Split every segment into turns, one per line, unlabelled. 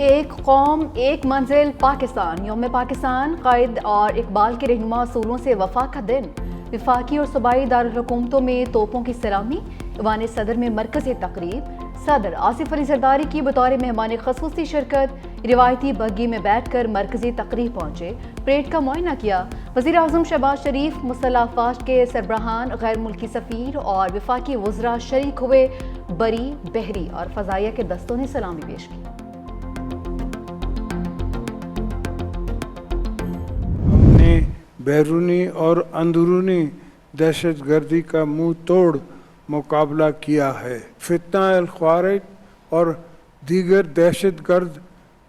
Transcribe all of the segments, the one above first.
ایک قوم ایک منزل پاکستان، یوم پاکستان قائد اور اقبال کے رہنما اصولوں سے وفا کا دن۔ وفاقی اور صوبائی دارالحکومتوں میں توپوں کی سلامی، ایوان صدر میں مرکزی تقریب، صدر آصف علی زرداری کی بطور مہمان خصوصی شرکت، روایتی بگی میں بیٹھ کر مرکزی تقریب پہنچے، پریڈ کا معائنہ کیا۔ وزیر اعظم شہباز شریف، مسلح افواج کے سربراہان، غیر ملکی سفیر اور وفاقی وزراء شریک ہوئے۔ بری، بحری اور فضائیہ کے دستوں نے سلامی پیش کی۔
ہم نے بیرونی اور اندرونی دہشت گردی کا منہ توڑ مقابلہ کیا ہے۔ فتنہ الخوارج اور دیگر دہشت گرد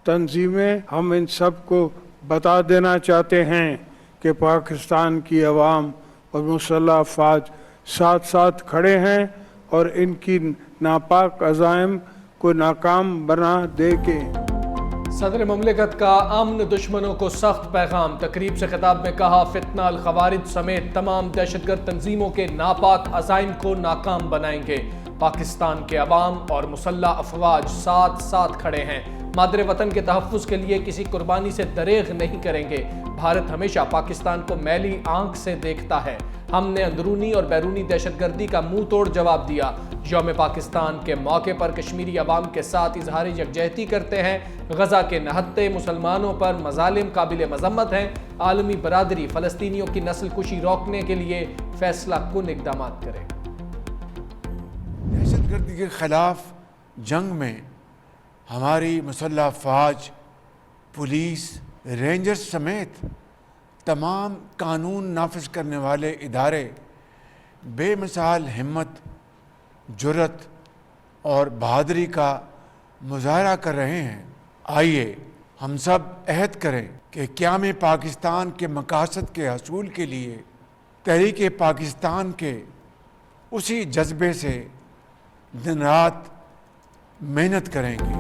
تنظیمیں، ہم ان سب کو بتا دینا چاہتے ہیں کہ پاکستان کی عوام اور مسلح افواج ساتھ ساتھ کھڑے ہیں اور ان کی ناپاک عزائم کو ناکام بنا دے گے۔
صدر مملکت کا امن دشمنوں کو سخت پیغام۔ تقریب سے خطاب میں کہا، فتنہ الخوارج سمیت تمام دہشت گرد تنظیموں کے ناپاک عزائم کو ناکام بنائیں گے۔ پاکستان کے عوام اور مسلح افواج ساتھ ساتھ کھڑے ہیں، مادر وطن کے تحفظ کے لیے کسی قربانی سے دریغ نہیں کریں گے۔ بھارت ہمیشہ پاکستان کو میلی آنکھ سے دیکھتا ہے۔ ہم نے اندرونی اور بیرونی دہشت گردی کا منہ توڑ جواب دیا۔ یوم پاکستان کے موقع پر کشمیری عوام کے ساتھ اظہار یکجہتی کرتے ہیں۔ غزہ کے نہتے مسلمانوں پر مظالم قابل مذمت ہیں۔ عالمی برادری فلسطینیوں کی نسل کشی روکنے کے لیے فیصلہ کن اقدامات کرے۔
دہشت گردی کے خلاف جنگ میں ہماری مسلح افواج، پولیس، رینجرز سمیت تمام قانون نافذ کرنے والے ادارے بے مثال ہمت، جرأت اور بہادری کا مظاہرہ کر رہے ہیں۔ آئیے ہم سب عہد کریں کہ قیام پاکستان کے مقاصد کے حصول کے لیے تحریک پاکستان کے اسی جذبے سے دن رات محنت کریں گے۔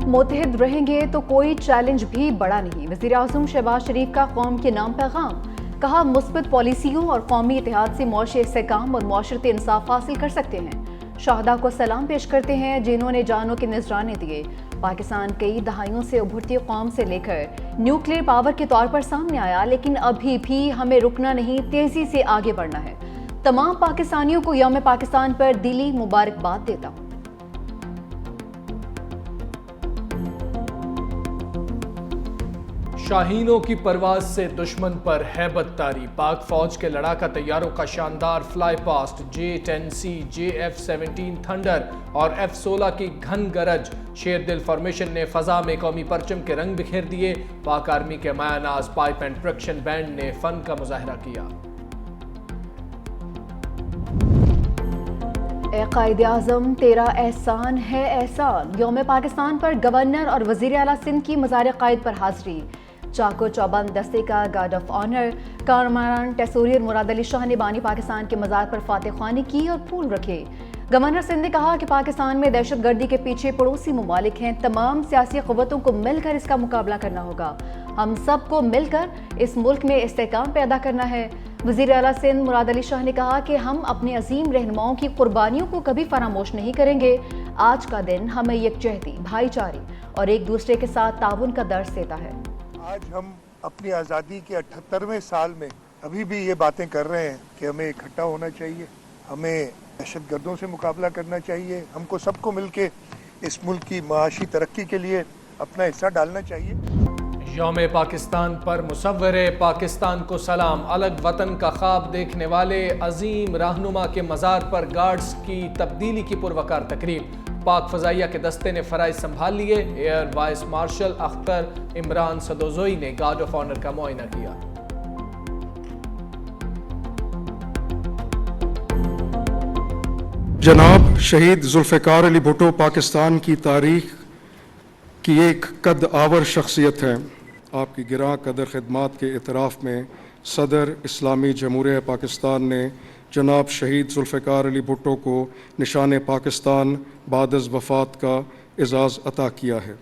متحد رہیں گے تو کوئی چیلنج بھی بڑا نہیں، وزیر اعظم شہباز شریف کا قوم کے نام پیغام۔ کہا، مثبت پالیسیوں اور قومی اتحاد سے معاشی استحکام اور معاشرتی انصاف حاصل کر سکتے ہیں۔ شہداء کو سلام پیش کرتے ہیں جنہوں نے جانوں کے نذرانے دیے۔ پاکستان کئی دہائیوں سے ابھرتی قوم سے لے کر نیوکلیئر پاور کے طور پر سامنے آیا، لیکن ابھی بھی ہمیں رکنا نہیں، تیزی سے آگے بڑھنا ہے۔ تمام پاکستانیوں کو یوم پاکستان پر دلی مبارکباد دیتا ہوں۔
شاہینوں کی پرواز سے دشمن پر ہیبت طاری۔ پاک فوج کے لڑاکا طیاروں کا شاندار fly past, J-10C، JF-17 thunder اور F-16 کی گھن گرج۔ شیر دل فارمیشن نے فضا میں قومی پرچم کے رنگ بکھیر دیے۔ پاک آرمی کے مایہ ناز پائپ اینڈ پرکشن بینڈ نے فن کا مظاہرہ کیا۔
اے قائد اعظم، تیرا احسان ہے احسان۔ یوم پاکستان پر گورنر اور وزیر اعلیٰ سندھ کی مزار قائد پر حاضری۔ چاکو چوبند دستے کا گارڈ آف آنر کامران ٹیسوریئر مراد علی شاہ نے بانی پاکستان کے مزار پر فاتح خوانی کی اور پھول رکھے۔ گورنر سندھ نے کہا کہ پاکستان میں دہشت گردی کے پیچھے پڑوسی ممالک ہیں، تمام سیاسی قوتوں کو مل کر اس کا مقابلہ کرنا ہوگا۔ ہم سب کو مل کر اس ملک میں استحکام پیدا کرنا ہے۔ وزیر اعلیٰ سندھ مراد علی شاہ نے کہا کہ ہم اپنے عظیم رہنماؤں کی قربانیوں کو کبھی فراموش نہیں کریں گے۔ آج کا دن ہمیں یکجہتی، بھائی چارے اور ایک دوسرے کے ساتھ تعاون کا درس دیتا ہے۔
آج ہم اپنی آزادی کے 78ویں سال میں ابھی بھی یہ باتیں کر رہے ہیں کہ ہمیں اکٹھا ہونا چاہیے، ہمیں دہشت گردوں سے مقابلہ کرنا چاہیے، ہم کو سب کو مل کے اس ملک کی معاشی ترقی کے لیے اپنا حصہ ڈالنا چاہیے۔
یوم پاکستان پر مصور پاکستان کو سلام۔ الگ وطن کا خواب دیکھنے والے عظیم رہنما کے مزار پر گارڈز کی تبدیلی کی پروقار تقریب۔ پاک فضائیہ کے دستے نے فرائض سنبھال لیے۔ Air vice marshal Akhtar Imran Sadozai نے گارڈ آف آنر کا معائنہ کیا۔
جناب شہید ذوالفقار علی بھٹو پاکستان کی تاریخ کی ایک قد آور شخصیت ہے۔ آپ کی گراں قدر خدمات کے اعتراف میں صدر اسلامی جمہوریہ پاکستان نے جناب شہید ذوالفقار علی بھٹو کو نشان پاکستان بعد از وفات کا اعزاز عطا کیا ہے۔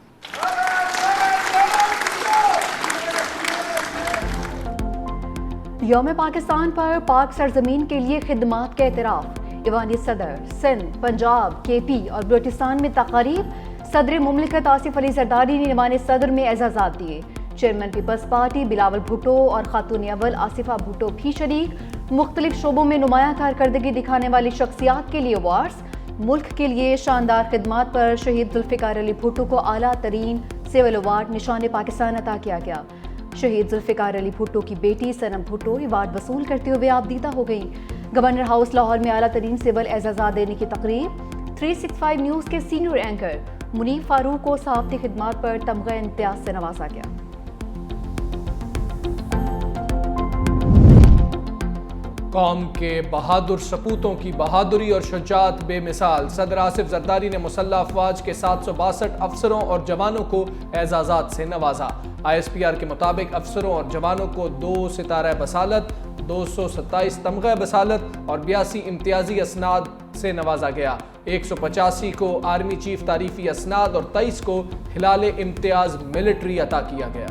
یوم پاکستان پر پاک سرزمین کے لیے خدمات کا اعتراف۔ ایوانی صدر سندھ، پنجاب، کے پی اور بلوچستان میں تقاریب۔ صدر مملکت آصف علی زرداری نے ایوان صدر میں اعزازات دیے. چیئرمین پیپلز پارٹی بلاول بھٹو اور خاتون اول آصفہ بھٹو بھی شریک. مختلف شعبوں میں نمایاں کارکردگی دکھانے والی شخصیات کے لیے ایوارڈز. ملک کے لیے شاندار خدمات پر شہید ذوالفقار علی بھٹو کو اعلیٰ ترین سول ایوارڈ نشان پاکستان عطا کیا گیا. شہید ذوالفقار علی بھٹو کی بیٹی سنم بھٹو ایوارڈ وصول کرتے ہوئے آبدیدہ ہو گئیں. گورنر ہاؤس لاہور میں اعلیٰ ترین سول اعزازات دینے کی تقریب. 365 نیوز کے سینئر اینکر منیب فاروق کو صحافتی خدمات پر تمغہ امتیاز سے نوازا گیا.
قوم کے بہادر سپوتوں کی بہادری اور شجاعت بے مثال. صدر آصف زرداری نے مسلح افواج کے 762 افسروں اور جوانوں کو اعزازات سے نوازا. ISPR کے مطابق افسروں اور جوانوں کو 2 ستارہ بصالت، 227 تمغہ بصالت اور 82 امتیازی اسناد سے نوازا گیا. 185 کو آرمی چیف تعریفی اسناد اور 23 کو ہلال امتیاز ملٹری عطا کیا گیا.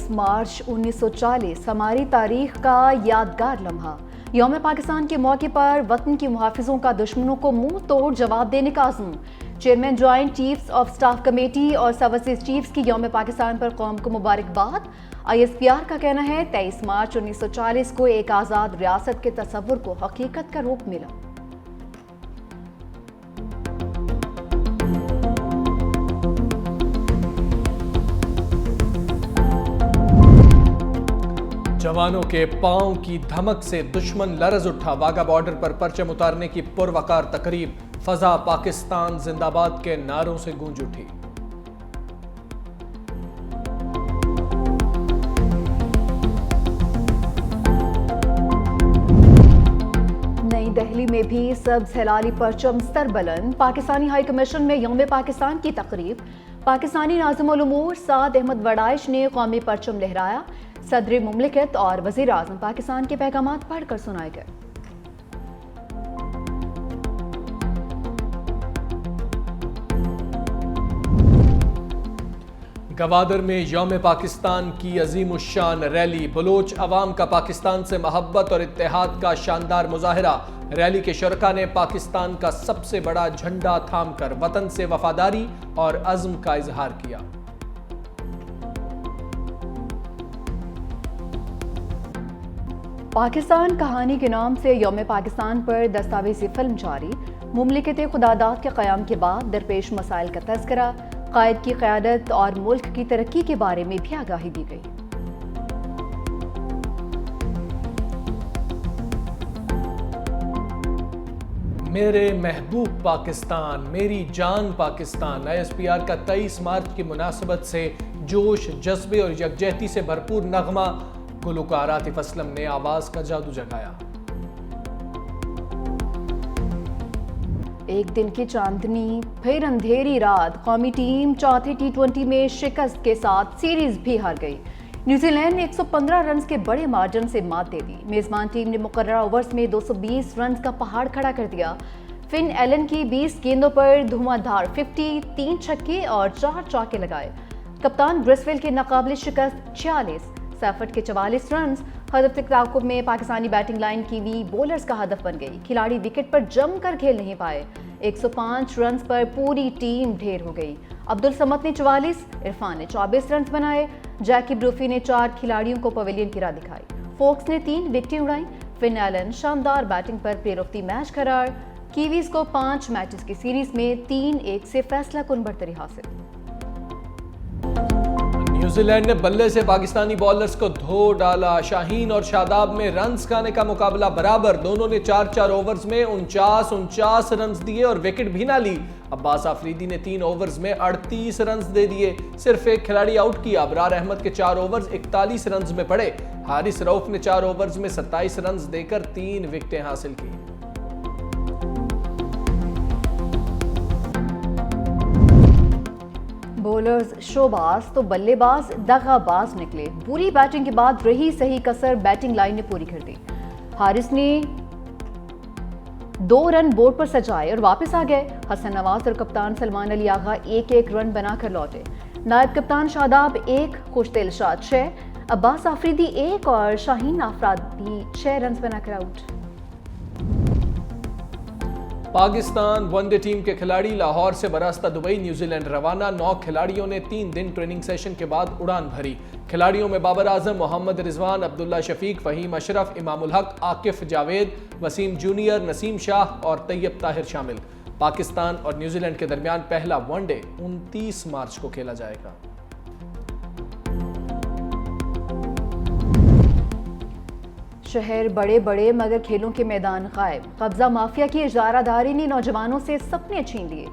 مارچ 1940 ہماری تاریخ کا یادگار لمحہ. یوم پاکستان کے موقع پر وطن کی محافظوں کا دشمنوں کو منہ توڑ جواب دینے کا عزم. Chairman joint chiefs of staff committee اور سروسز چیفز کی یوم پاکستان پر قوم کو مبارکباد. ISPR کا کہنا ہے 23 مارچ 1940 کو ایک آزاد ریاست کے تصور کو حقیقت کا روپ ملا.
جوانوں کے پاؤں کی دھمک سے دشمن لرز اٹھا. واگا بارڈر پر پرچم اتارنے کی پروقار تقریب. فضا پاکستان زندہ باد کے نعروں سے گونج اٹھی.
نئی دہلی میں بھی سبز ہلالی پرچم سر بلند. پاکستانی ہائی کمیشن میں یوم پاکستان کی تقریب. پاکستانی ناظم الامور سعد احمد وڈائش نے قومی پرچم لہرایا. صدر مملکت اور وزیر اعظم پاکستان کے پیغامات پڑھ کر سنائے گئے.
گوادر میں یوم پاکستان کی عظیم الشان ریلی. بلوچ عوام کا پاکستان سے محبت اور اتحاد کا شاندار مظاہرہ. ریلی کے شرکاء نے پاکستان کا سب سے بڑا جھنڈا تھام کر وطن سے وفاداری اور عزم کا اظہار کیا.
پاکستان کہانی کے نام سے یوم پاکستان پر دستاویزی فلم جاری. مملکت خداداد کے قیام کے بعد درپیش مسائل کا تذکرہ. قائد کی قیادت اور ملک کی ترقی کے بارے میں بھی آگاہی دی گئی.
میرے محبوب پاکستان، میری جان پاکستان. ISPR کا 23 مارچ کی مناسبت سے جوش، جذبے اور یکجہتی سے بھرپور نغمہ. گلوکار عاطف اسلم نے آواز کا جادو جگایا.
ایک دن کی چاندنی پھر اندھیری رات. قومی ٹیم چوتھے T20 میں شکست کے ساتھ سیریز بھی ہار گئی. نیوزی لینڈ نے 115 رنز کے بڑے مارجن سے مات دے دی. میزبان ٹیم نے مقررہ اوورز میں 220 رنز کا پہاڑ کھڑا کر دیا. فن ایلن کی 20 گیندوں پر دھواں دھار 50، 3 چھکے اور 4 چوکے لگائے. کپتان برسویل کے ناقابل شکست 46، سیفرٹ کے 44 رنز. ہدف کے تعاقب میں Pakistani batting line kiwi bowlers کا ہدف بن گئی. کھلاڑی وکٹ پر جم کر کھیل نہیں پائے. 105 رنز پر پوری ٹیم ڈھیر ہو گئی. عبدالصمد نے 44، عرفان نے 24 رنز بنائے. جیکی بروفی نے 4 کھلاڑیوں کو پویلین کی راہ دکھائی. فوکس نے 3 وکٹیں اڑائیں. فن ایلن شاندار batting per player of the match قرار. کیویز کو 5 میچز کی سیریز میں 3-1 سے فیصلہ کن برتری حاصل.
نیوزی لینڈ نے بلے سے پاکستانی بالرز کو دھو ڈالا. شاہین اور شاداب میں رنز کھانے کا مقابلہ برابر. دونوں نے 4 اوورز میں 49 رنز دیے اور وکٹ بھی نہ لی. عباس آفریدی نے 3 اوورز میں 38 رنز دے دیے. صرف ایک کھلاڑی آؤٹ کیا. ابرار احمد کے 4 اوورز 41 رنز میں پڑے. حارث رؤف نے 4 اوورز میں 27 رنز دے کر 3 وکٹیں حاصل کی.
بولرز شوباز تو بلے باز دغا باز نکلے. بری بیٹنگ کے بعد رہی صحیح کسر بیٹنگ لائن نے پوری کر دی. حارث نے 2 رن بورڈ پر سجائے اور واپس آ گئے. حسن نواز اور کپتان سلمان علی آغا 1-1 رن بنا کر لوٹے. نائب کپتان شاداب 1، خوش دل شاد 6، عباس آفریدی 1 اور شاہین آفریدی 6 رنز بنا کر out.
Pakistan one day team کے کھلاڑی لاہور سے براستہ دبئی نیوزی لینڈ روانہ 9 کھلاڑیوں نے 3 دن ٹریننگ سیشن کے بعد اڑان بھری. کھلاڑیوں میں بابر اعظم، محمد رضوان، عبداللہ شفیق، فہیم اشرف، امام الحق، عاقف جاوید، وسیم جونیئر، نسیم شاہ اور طیب طاہر شامل. پاکستان اور نیوزی لینڈ کے درمیان پہلا ون ڈے 29 مارچ کو کھیلا جائے گا.
شہر بڑے بڑے مگر کھیلوں کے میدان غائب. قبضہ مافیا کی اجارہ داری نے نوجوانوں سے سپنے چھین لیے.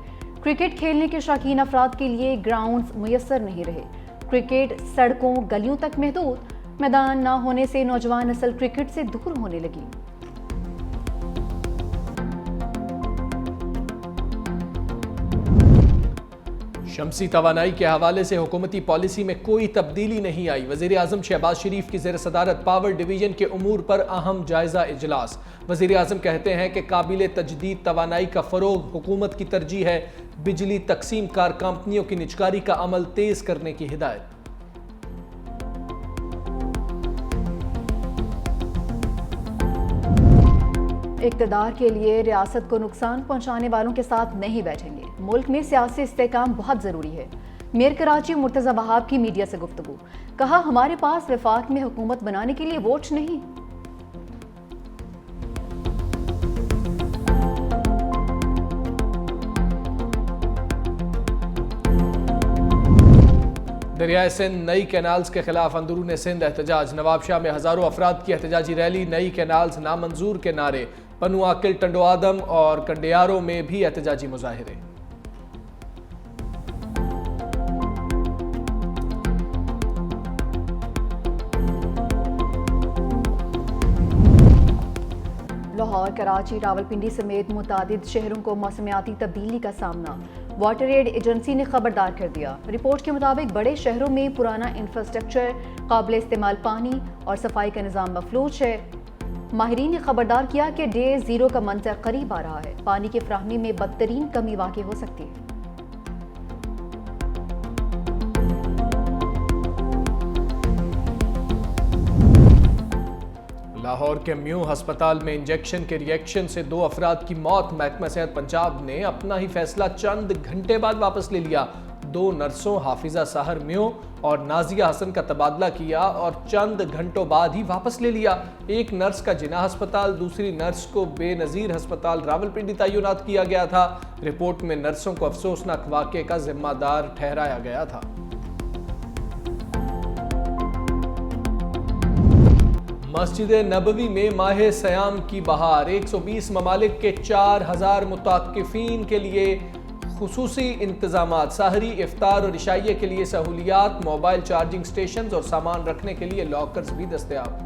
کرکٹ کھیلنے کے شوقین افراد کے لیے گراؤنڈز میسر نہیں رہے. کرکٹ سڑکوں گلیوں تک محدود. میدان نہ ہونے سے نوجوان نسل کرکٹ سے دور ہونے لگی.
شمسی توانائی کے حوالے سے حکومتی پالیسی میں کوئی تبدیلی نہیں آئی. وزیر اعظم شہباز شریف کی زیر صدارت پاور ڈویژن کے امور پر اہم جائزہ اجلاس. وزیر اعظم کہتے ہیں کہ قابل تجدید توانائی کا فروغ حکومت کی ترجیح ہے. بجلی تقسیم کار کمپنیوں کی نجکاری کا عمل تیز کرنے کی ہدایت.
اقتدار کے لیے ریاست کو نقصان پہنچانے والوں کے ساتھ نہیں بیٹھیں گے. ملک میں سیاسی استحکام بہت ضروری ہے. میئر کراچی مرتضی وہاب کی میڈیا سے گفتگو. کہا ہمارے پاس وفاق میں حکومت بنانے کے لیے ووٹ نہیں.
دریائے سندھ نئی کینالز کے خلاف اندرون سندھ احتجاج. نواب شاہ میں ہزاروں افراد کی احتجاجی ریلی. نئی کینالز نامنظور کے نعرے. پنو عاقل، ٹنڈو آدم اور کنڈیاروں میں بھی احتجاجی مظاہرے.
لاہور، کراچی، راولپنڈی سمیت متعدد شہروں کو موسمیاتی تبدیلی کا سامنا. واٹر ایڈ ایجنسی نے خبردار کر دیا. رپورٹ کے مطابق بڑے شہروں میں پرانا انفراسٹرکچر، قابل استعمال پانی اور صفائی کا نظام مفلوج ہے. ماہرین نے خبردار کیا کہ ڈے زیرو کا منظر قریب آ رہا ہے. پانی کی فراہمی میں بدترین کمی واقع ہو سکتی ہے.
لاہور کے میو ہسپتال میں انجیکشن کے ری ایکشن سے 2 افراد کی موت. محکمہ صحت پنجاب نے اپنا ہی فیصلہ چند گھنٹے بعد واپس لے لیا. 2 نرسوں حافظہ ساحر میو اور نازیہ حسن کا تبادلہ کیا اور چند گھنٹوں بعد ہی واپس لے لیا. ایک نرس کا جناح ہسپتال، دوسری نرس کو بے نظیر ہسپتال راولپنڈی تعینات کیا گیا تھا. رپورٹ میں نرسوں کو افسوسناک واقعے کا ذمہ دار ٹھہرایا گیا تھا. مسجد نبوی میں ماہ سیام کی بہار. 120 ممالک کے 4000 متعاکفین کے لیے خصوصی انتظامات. سحری، افطار اور عشائیے کے لیے سہولیات. موبائل چارجنگ سٹیشنز اور سامان رکھنے کے لیے لاکرز بھی دستیاب.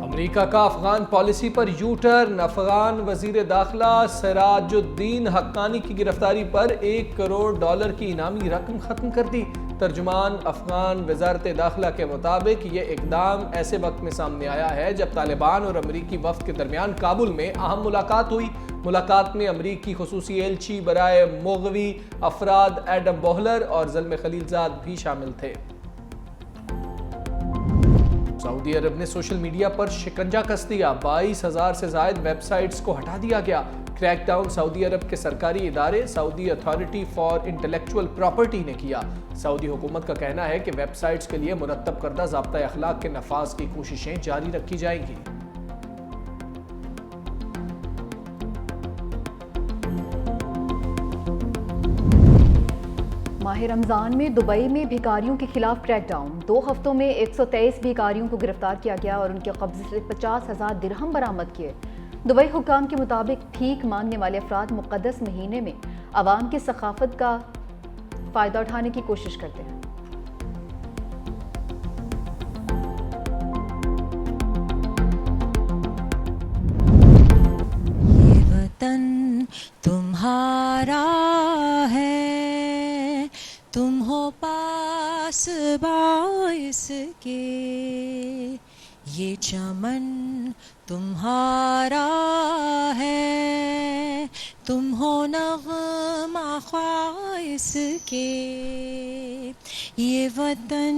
امریکہ کا Afghan policy per you turn. Afghan وزیر داخلہ سراج الدین حقانی کی گرفتاری پر $1 کروڑ کی انعامی رقم ختم کر دی. ترجمان افغان وزارت داخلہ کے مطابق یہ اقدام ایسے وقت میں سامنے آیا ہے جب طالبان اور امریکی وفد کے درمیان کابل میں اہم ملاقات ہوئی. ملاقات میں امریکی خصوصی ایلچی برائے مغوی افراد ایڈم بوہلر اور زلمے خلیلزاد بھی شامل تھے. سعودی عرب نے سوشل میڈیا پر شکنجہ کس دیا. 22,000 سے زائد ویب سائٹس کو ہٹا دیا گیا. کریک ڈاؤن سعودی عرب کے سرکاری ادارے سعودی اتھارٹی فار انٹلیکچوئل پراپرٹی نے کیا. سعودی حکومت کا کہنا ہے کہ ویب سائٹس کے لیے مرتب کردہ ضابطۂ اخلاق کے نفاذ کی کوششیں جاری رکھی جائیں گی.
ماہ رمضان میں دبئی میں بھیکاریوں کے خلاف کریک ڈاؤن. 2 ہفتوں میں 123 بھیکاریوں کو گرفتار کیا گیا اور ان کے قبضے سے 50,000 درہم برآمد کیے. دبئی حکام کے مطابق بھیک مانگنے والے افراد مقدس مہینے میں عوام کی ثقافت کا فائدہ اٹھانے کی کوشش کرتے ہیں.
یہ وطن تمہارا ہے، تم ہو پاس باعث کے. یہ چمن تمہارا ہے، تم ہو نغمہ خواص کے. یہ وطن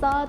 7